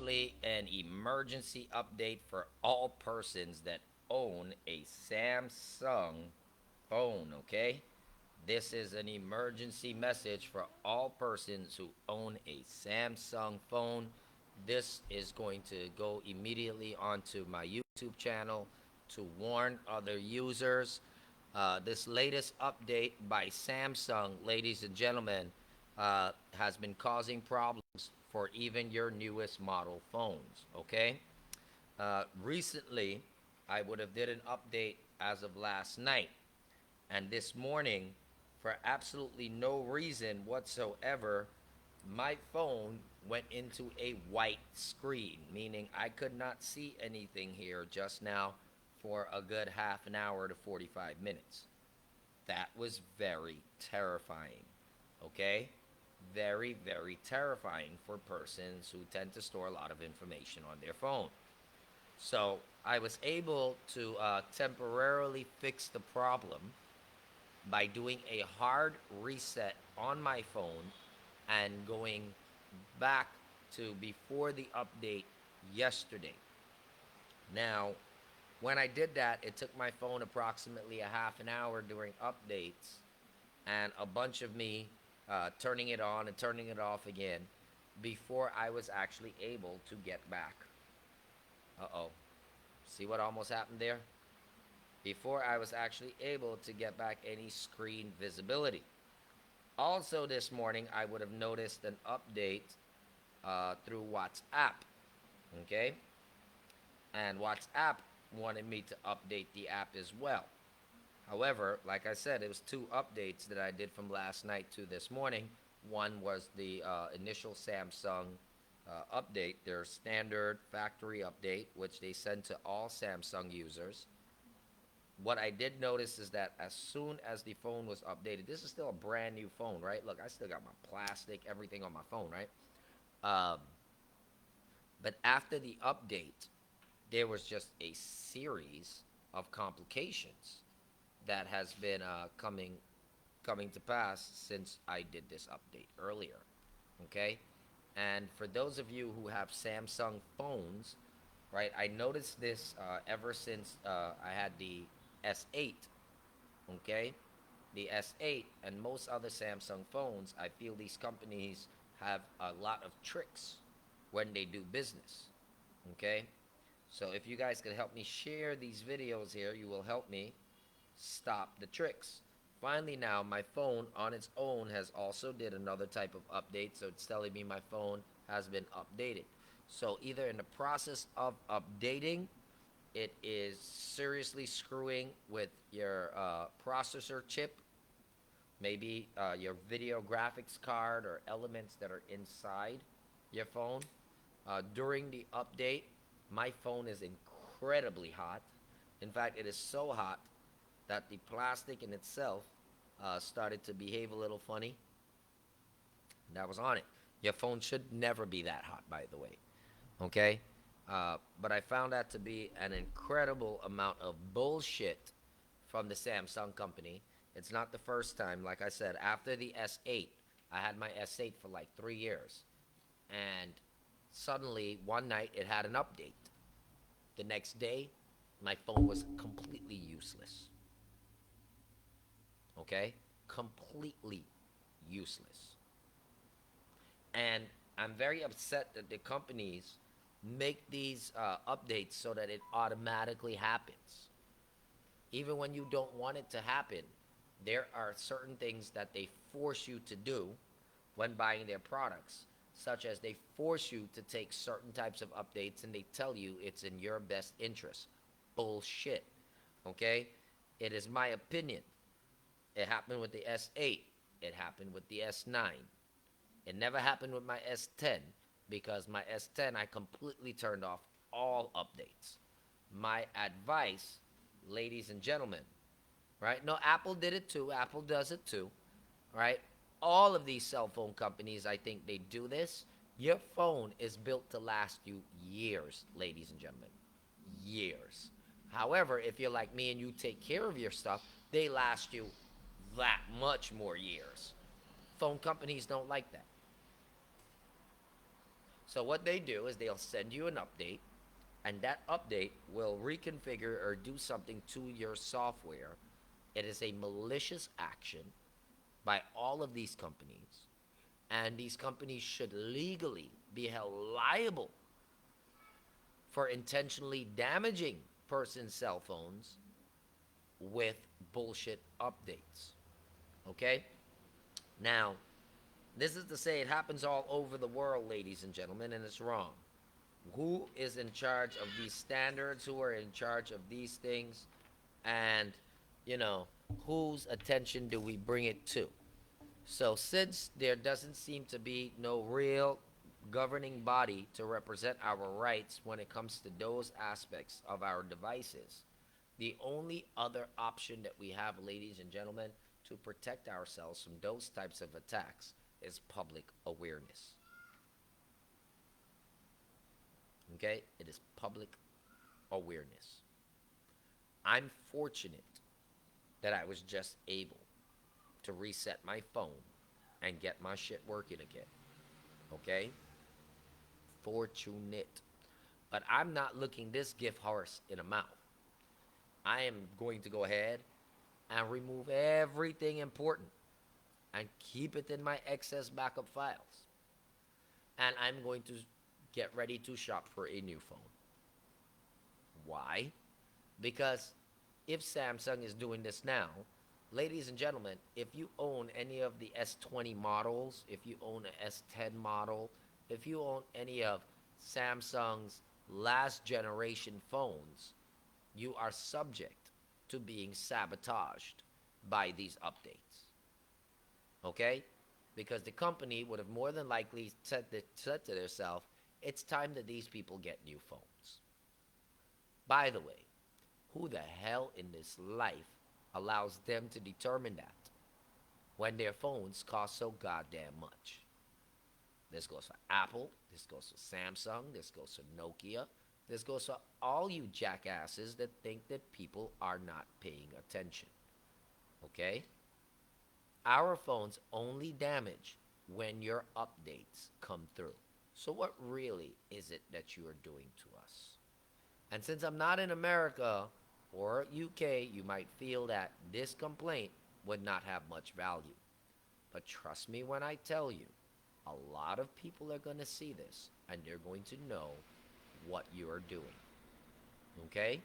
actually an emergency update for all persons that own a Samsung phone, okay? This is an emergency message for all persons who own a Samsung phone. This is going to go immediately onto my YouTube channel to warn other users. This latest update by Samsung, ladies and gentlemen, has been causing problems for even your newest model phones, okay? Recently, I would have did an update as of last night, and this morning, for absolutely no reason whatsoever, my phone went into a white screen, meaning I could not see anything here just now for a good half an hour to 45 minutes. That was very terrifying, okay? Very, very terrifying for persons who tend to store a lot of information on their phone. So I was able to temporarily fix the problem by doing a hard reset on my phone and going back to before the update yesterday. Now, when I did that, it took my phone approximately a half an hour during updates and a bunch of me turning it on and turning it off again before I was actually able to get back. Uh-oh. See what almost happened there? Before I was actually able to get back any screen visibility. Also this morning, I would have noticed an update through WhatsApp, okay? And WhatsApp wanted me to update the app as well. However, like I said, it was two updates that I did from last night to this morning. One was the initial Samsung update, their standard factory update, which they send to all Samsung users. What I did notice is that as soon as the phone was updated, this is still a brand new phone, right? Look, I still got my plastic, everything on my phone, right? Um, but after the update, there was just a series of complications that has been coming to pass since I did this update earlier. Okay, and for those of you who have Samsung phones, right? I noticed this ever since I had the S8. Okay, the S8 and most other Samsung phones, I feel these companies have a lot of tricks when they do business. Okay, so if you guys could help me share these videos here, you will help me stop the tricks. Finally now, my phone on its own has also did another type of update, so it's telling me my phone has been updated. So either in the process of updating, it is seriously screwing with your processor chip, maybe your video graphics card or elements that are inside your phone. During the update, my phone is incredibly hot. In fact, it is so hot that the plastic in itself started to behave a little funny. That was on it. Your phone should never be that hot, by the way. Okay? But I found that to be an incredible amount of bullshit from the Samsung company. It's not the first time. Like I said, after the S8, I had my S8 for like 3 years. And suddenly, one night, it had an update. The next day, my phone was completely useless. Okay? Completely useless. And I'm very upset that the companies make these updates so that it automatically happens. Even when you don't want it to happen, there are certain things that they force you to do when buying their products, such as they force you to take certain types of updates and they tell you it's in your best interest. Bullshit. Okay? It is my opinion. It happened with the S8. It happened with the S9. It never happened with my S10 because my S10 I completely turned off all updates. My advice, ladies and gentlemen, right? No, Apple did it too. Apple does it too, right? All of these cell phone companies, I think they do this. Your phone is built to last you years, ladies and gentlemen. Years. However, if you're like me and you take care of your stuff, they last you that much more years. Phone companies don't like that. So what they do is they'll send you an update, and that update will reconfigure or do something to your software. It is a malicious action by all of these companies, and these companies should legally be held liable for intentionally damaging persons' cell phones with bullshit updates. Okay? Now, this is to say it happens all over the world, ladies and gentlemen, and it's wrong. Who is in charge of these standards? Who are in charge of these things? And, you know, whose attention do we bring it to? So, since there doesn't seem to be no real governing body to represent our rights when it comes to those aspects of our devices, the only other option that we have, ladies and gentlemen, to protect ourselves from those types of attacks is public awareness. Okay? It is public awareness. I'm fortunate that I was just able to reset my phone and get my shit working again. Okay? Fortunate. But I'm not looking this gift horse in the mouth. I am going to go ahead and remove everything important and keep it in my excess backup files. And I'm going to get ready to shop for a new phone. Why? Because if Samsung is doing this now, ladies and gentlemen, if you own any of the S20 models, if you own an S10 model, if you own any of Samsung's last generation phones, you are subject to being sabotaged by these updates. Okay? Because the company would have more than likely said to themselves, it's time that these people get new phones. By the way, who the hell in this life allows them to determine that when their phones cost so goddamn much? This goes for Apple, this goes for Samsung, this goes for Nokia, this goes for all you jackasses that think that people are not paying attention. Okay? Our phones only damage when your updates come through. So what really is it that you are doing to us? And since I'm not in America or UK, you might feel that this complaint would not have much value. But trust me when I tell you, a lot of people are going to see this and they're going to know what you are doing. Okay?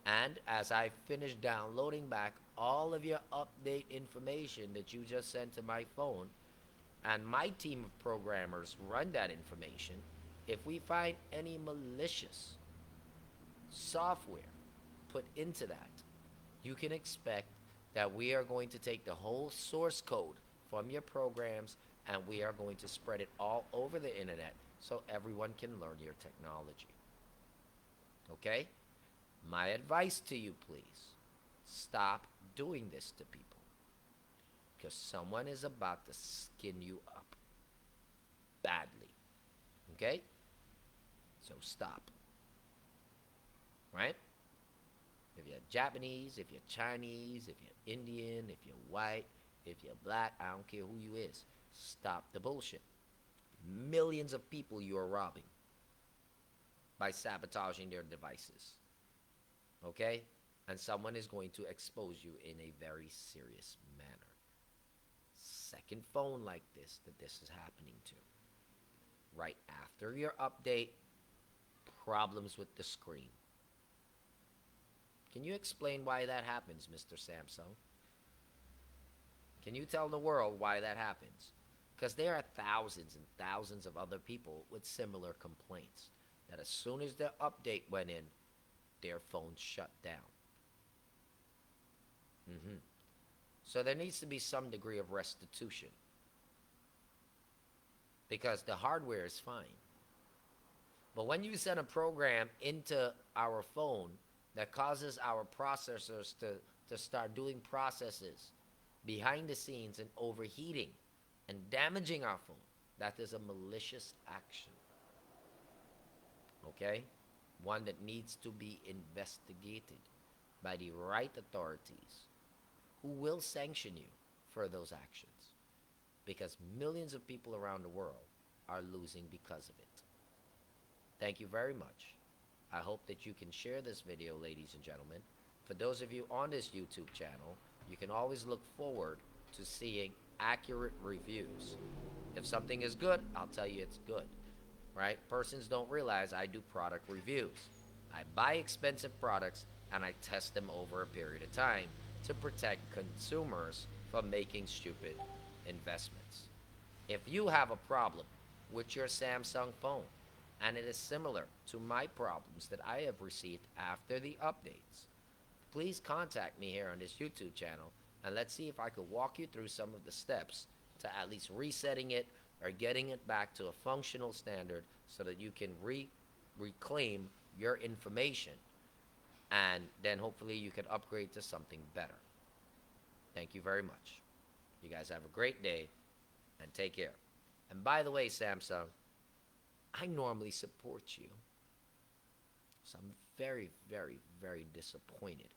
And as I finish downloading back all of your update information that you just sent to my phone, and my team of programmers run that information, if we find any malicious software put into that, you can expect that we are going to take the whole source code from your programs and we are going to spread it all over the internet so everyone can learn your technology. Okay? My advice to you, please, stop doing this to people because someone is about to skin you up badly. Okay? So stop. Right? If you're Japanese, if you're Chinese, if you're Indian, if you're white, if you're black, I don't care who you is. Stop the bullshit. Millions of people you are robbing by sabotaging their devices. Okay? And someone is going to expose you in a very serious manner. Second phone like this that this is happening to. Right after your update, problems with the screen. Can you explain why that happens, Mr. Samsung? Can you tell the world why that happens? Because there are thousands and thousands of other people with similar complaints that as soon as their update went in, their phones shut down. So there needs to be some degree of restitution because the hardware is fine. But when you send a program into our phone that causes our processors to start doing processes behind the scenes and overheating and damaging our phone, that is a malicious action. Okay? One that needs to be investigated by the right authorities who will sanction you for those actions. Because millions of people around the world are losing because of it. Thank you very much. I hope that you can share this video, ladies and gentlemen. For those of you on this YouTube channel, you can always look forward to seeing accurate reviews. If something is good, I'll tell you it's good, right? Persons don't realize I do product reviews. I buy expensive products and I test them over a period of time to protect consumers from making stupid investments. If you have a problem with your Samsung phone and it is similar to my problems that I have received after the updates, please contact me here on this YouTube channel and let's see if I could walk you through some of the steps to at least resetting it or getting it back to a functional standard so that you can reclaim your information, and then hopefully you can upgrade to something better. Thank you very much. You guys have a great day and take care. And by the way, Samsung, I normally support you, so I'm very, very, very disappointed